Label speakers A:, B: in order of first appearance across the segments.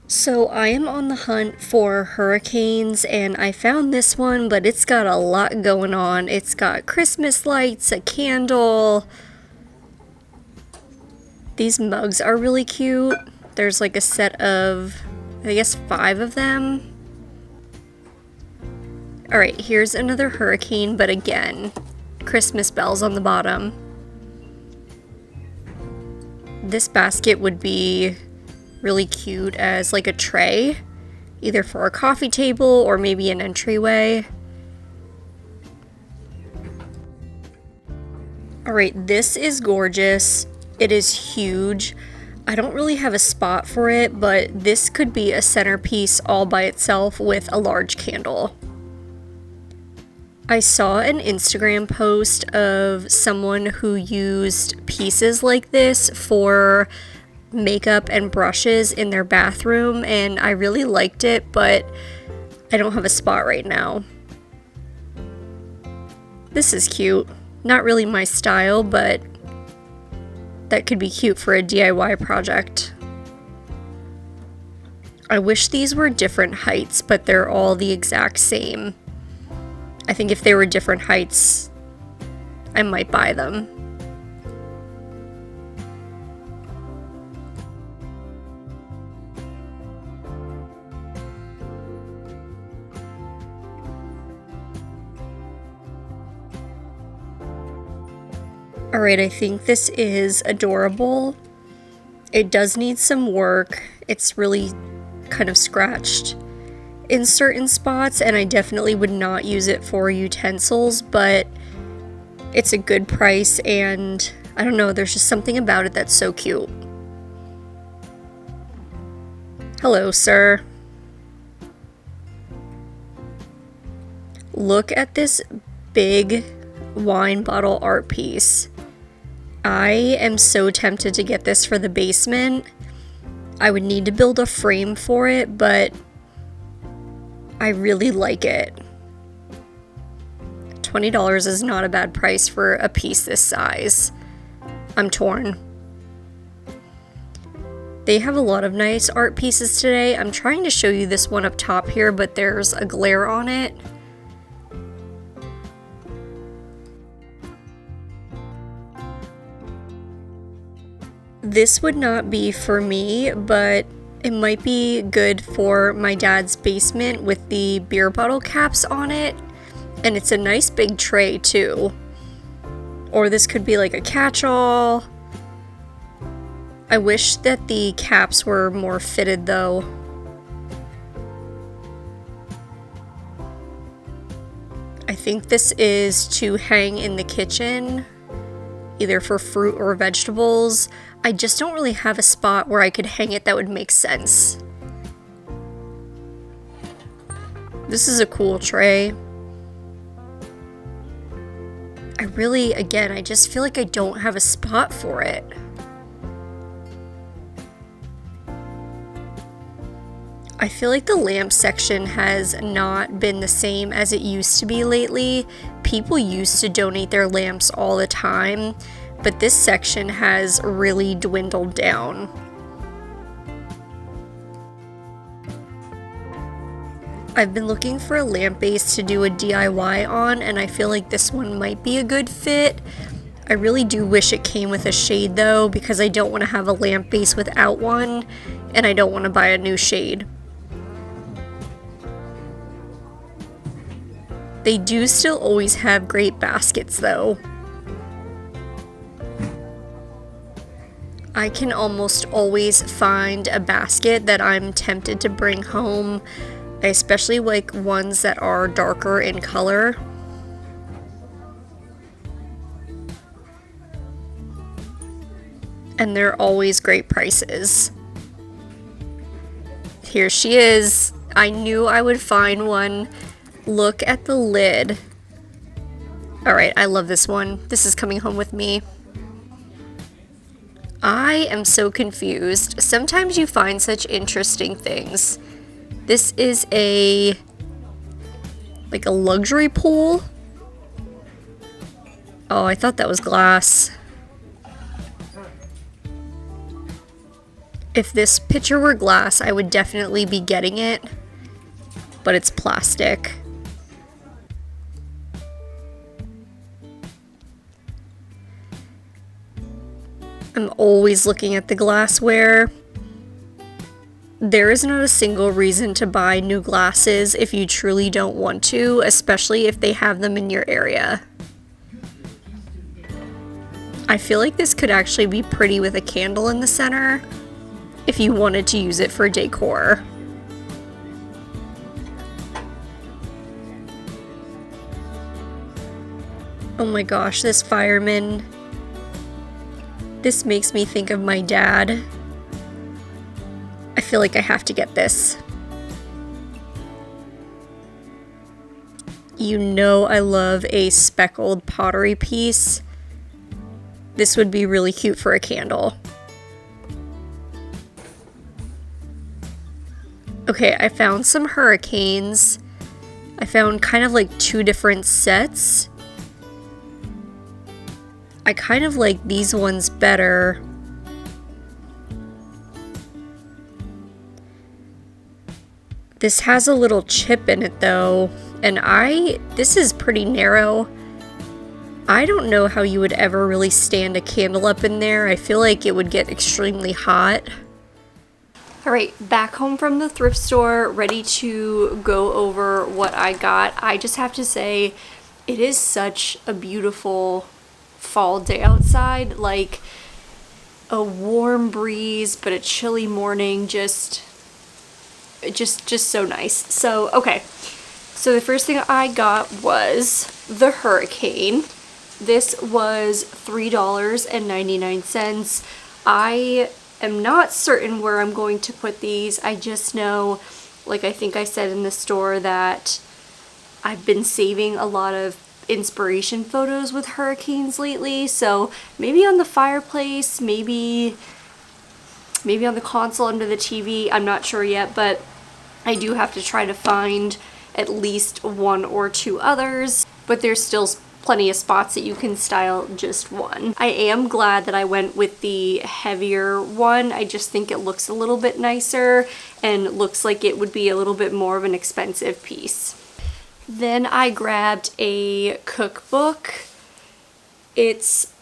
A: So I am on the hunt for hurricanes and I found this one, but it's got a lot going on. It's got Christmas lights, a candle. These mugs are really cute. There's like a set of, I guess, 5 of them. Alright, here's another hurricane, but again, Christmas bells on the bottom. This basket would be really cute as like a tray, either for a coffee table or maybe an entryway. Alright, this is gorgeous. It is huge. I don't really have a spot for it, but this could be a centerpiece all by itself with a large candle. I saw an Instagram post of someone who used pieces like this for makeup and brushes in their bathroom, and I really liked it, but I don't have a spot right now. This is cute. Not really my style, but that could be cute for a DIY project. I wish these were different heights, but they're all the exact same. I think if they were different heights, I might buy them. Alright, I think this is adorable. It does need some work. It's really kind of scratched in certain spots, and I definitely would not use it for utensils, but it's a good price, and I don't know, there's just something about it that's so cute. Hello, sir. Look at this big wine bottle art piece. I am so tempted to get this for the basement. I would need to build a frame for it, but I really like it. $20 is not a bad price for a piece this size. I'm torn. They have a lot of nice art pieces today. I'm trying to show you this one up top here, but there's a glare on it. This would not be for me, but it might be good for my dad's basement with the beer bottle caps on it. And it's a nice big tray too. Or this could be like a catch-all. I wish that the caps were more fitted though. I think this is to hang in the kitchen, either for fruit or vegetables. I just don't really have a spot where I could hang it that would make sense. This is a cool tray. I just feel like I don't have a spot for it. I feel like the lamp section has not been the same as it used to be lately. People used to donate their lamps all the time, but this section has really dwindled down. I've been looking for a lamp base to do a DIY on, and I feel like this one might be a good fit. I really do wish it came with a shade though, because I don't want to have a lamp base without one, and I don't want to buy a new shade. They do still always have great baskets though. I can almost always find a basket that I'm tempted to bring home. I especially like ones that are darker in color. And they're always great prices. Here she is. I knew I would find one. Look at the lid. Alright, I love this one. This is coming home with me. I am so confused. Sometimes you find such interesting things. This is like a luxury pool. Oh, I thought that was glass. If this picture were glass, I would definitely be getting it, but it's plastic. I'm always looking at the glassware. There is not a single reason to buy new glasses if you truly don't want to, especially if they have them in your area. I feel like this could actually be pretty with a candle in the center if you wanted to use it for decor. Oh my gosh, this fireman. This makes me think of my dad. I feel like I have to get this. You know I love a speckled pottery piece. This would be really cute for a candle. Okay, I found some hurricanes. I found kind of like 2 different sets. I kind of like these ones better. This has a little chip in it though, and this is pretty narrow. I don't know how you would ever really stand a candle up in there. I feel like it would get extremely hot. Alright, back home from the thrift store, ready to go over what I got. I just have to say, it is such a beautiful fall day outside. Like a warm breeze, but a chilly morning, just so nice. So, okay. So the first thing I got was the Hurricane. This was $3.99. I am not certain where I'm going to put these. I just know, like I think I said in the store, that I've been saving a lot of inspiration photos with hurricanes lately. So maybe on the fireplace, maybe on the console under the TV. I'm not sure yet, but I do have to try to find at least 1 or 2 others. But there's still plenty of spots that you can style just one. I am glad that I went with the heavier one. I just think it looks a little bit nicer and looks like it would be a little bit more of an expensive piece. Then I grabbed a cookbook. It's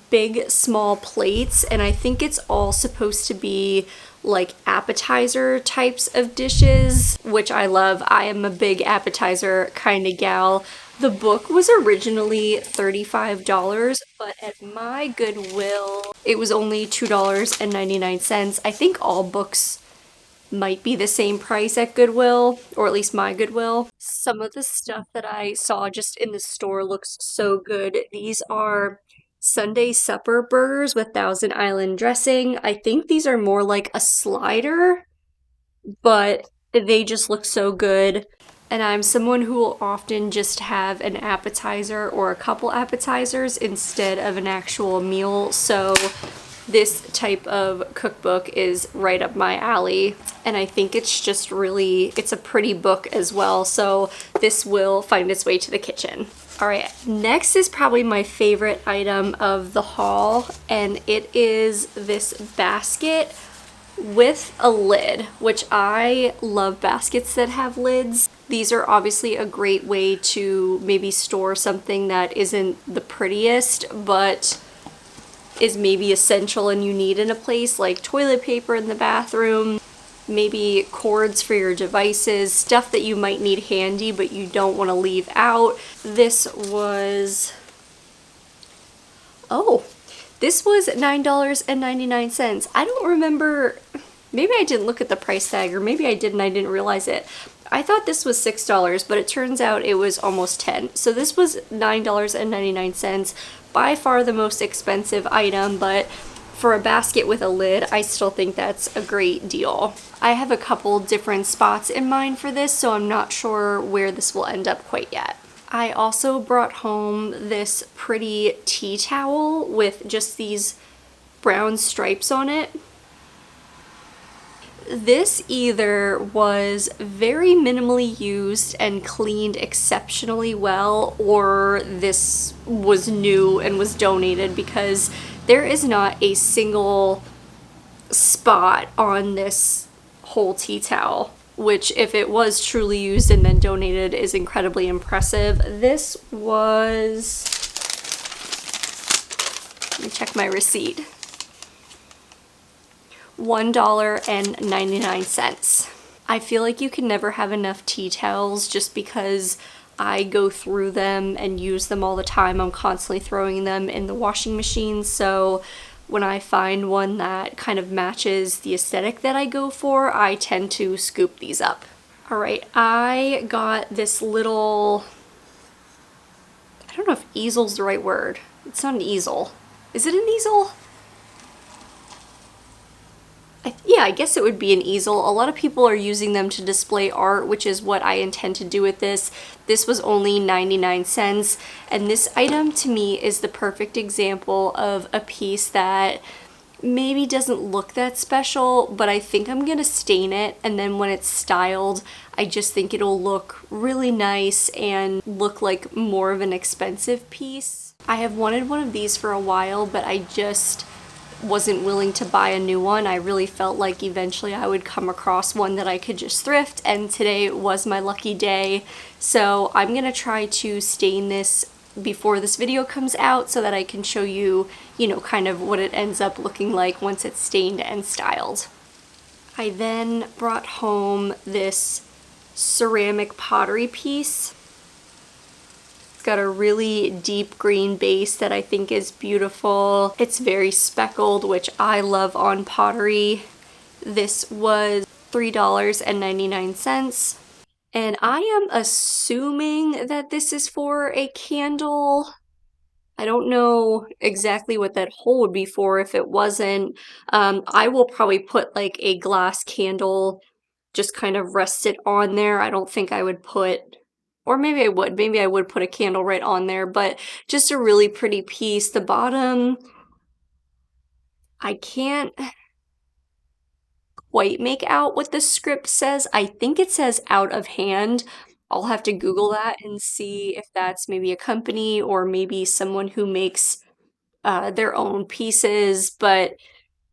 A: big, small plates, and I think it's all supposed to be like appetizer types of dishes, which I love. I am a big appetizer kind of gal. The book was originally $35, but at my Goodwill, it was only $2.99. I think all books might be the same price at Goodwill, or at least my Goodwill. Some of the stuff that I saw just in the store looks so good. These are Sunday supper burgers with Thousand Island dressing. I think these are more like a slider, but they just look so good. And I'm someone who will often just have an appetizer or a couple appetizers instead of an actual meal, so this type of cookbook is right up my alley. And I think it's just really, it's a pretty book as well, so this will find its way to the kitchen. Alright, next is probably my favorite item of the haul, and it is this basket with a lid, which I love baskets that have lids. These are obviously a great way to maybe store something that isn't the prettiest, but is maybe essential and you need in a place, like toilet paper in the bathroom, maybe cords for your devices, stuff that you might need handy but you don't want to leave out. This was $9.99. I don't remember, maybe I didn't look at the price tag, or maybe I did and I didn't realize it. I thought this was $6, but it turns out it was almost $10. So this was $9.99. By far the most expensive item, but for a basket with a lid, I still think that's a great deal. I have a couple different spots in mind for this, so I'm not sure where this will end up quite yet. I also brought home this pretty tea towel with just these brown stripes on it. This either was very minimally used and cleaned exceptionally well, or this was new and was donated, because there is not a single spot on this whole tea towel, which if it was truly used and then donated is incredibly impressive. This was, let me check my receipt, $1.99. I feel like you can never have enough tea towels just because I go through them and use them all the time. I'm constantly throwing them in the washing machine, so when I find one that kind of matches the aesthetic that I go for, I tend to scoop these up. All right, I got this little, I don't know if easel's the right word. It's not an easel. Is it an easel? Yeah, I guess it would be an easel. A lot of people are using them to display art, which is what I intend to do with this. This was only 99 cents, and this item to me is the perfect example of a piece that maybe doesn't look that special, but I think I'm gonna stain it, and then when it's styled, I just think it'll look really nice and look like more of an expensive piece. I have wanted one of these for a while, but I just wasn't willing to buy a new one. I really felt like eventually I would come across one that I could just thrift, and today was my lucky day. So I'm gonna try to stain this before this video comes out so that I can show you, you know, kind of what it ends up looking like once it's stained and styled. I then brought home this ceramic pottery piece. Got a really deep green base that I think is beautiful. It's very speckled, which I love on pottery. This was $3.99. And I am assuming that this is for a candle. I don't know exactly what that hole would be for if it wasn't. I will probably put like a glass candle, just kind of rest it on there. I don't think I would put, or maybe I would put a candle right on there, but just a really pretty piece. The bottom, I can't quite make out what the script says. I think it says out of hand. I'll have to Google that and see if that's maybe a company or maybe someone who makes their own pieces, but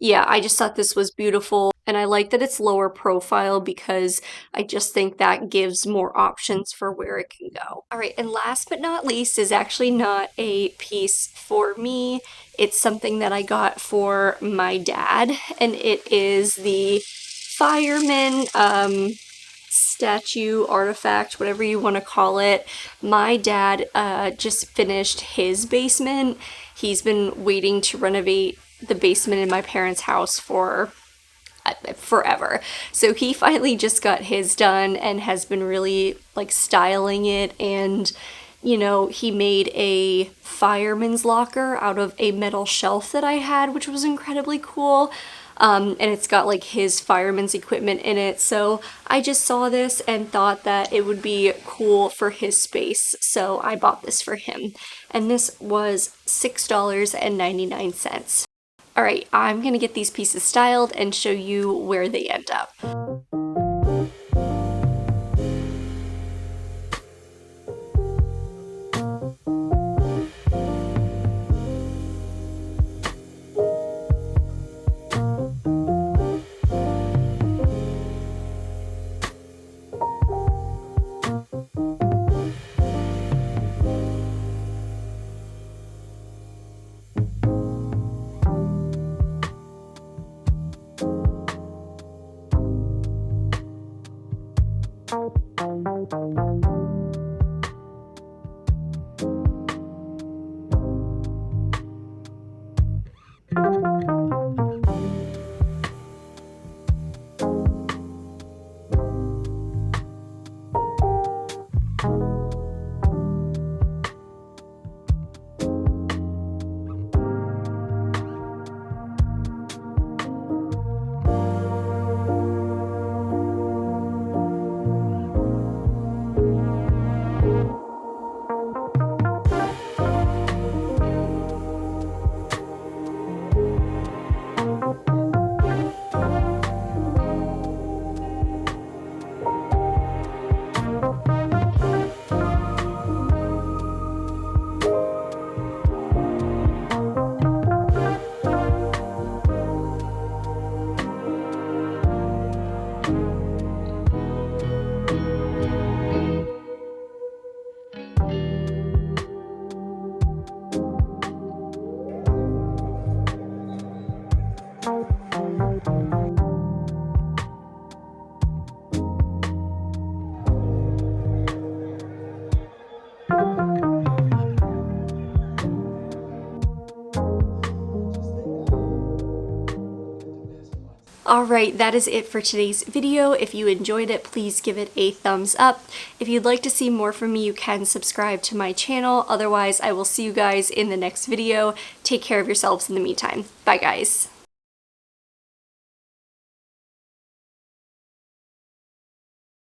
A: yeah, I just thought this was beautiful, and I like that it's lower profile because I just think that gives more options for where it can go. All right, and last but not least is actually not a piece for me. It's something that I got for my dad, and it is the fireman statue, artifact, whatever you want to call it. My dad just finished his basement. He's been waiting to renovate the basement in my parents' house for forever. So he finally just got his done and has been really like styling it, and you know, he made a fireman's locker out of a metal shelf that I had, which was incredibly cool. And it's got like his fireman's equipment in it. So I just saw this and thought that it would be cool for his space. So I bought this for him. And this was $6.99. All right, I'm gonna get these pieces styled and show you where they end up. Alright, that is it for today's video. If you enjoyed it, please give it a thumbs up. If you'd like to see more from me, you can subscribe to my channel. Otherwise, I will see you guys in the next video. Take care of yourselves in the meantime. Bye, guys.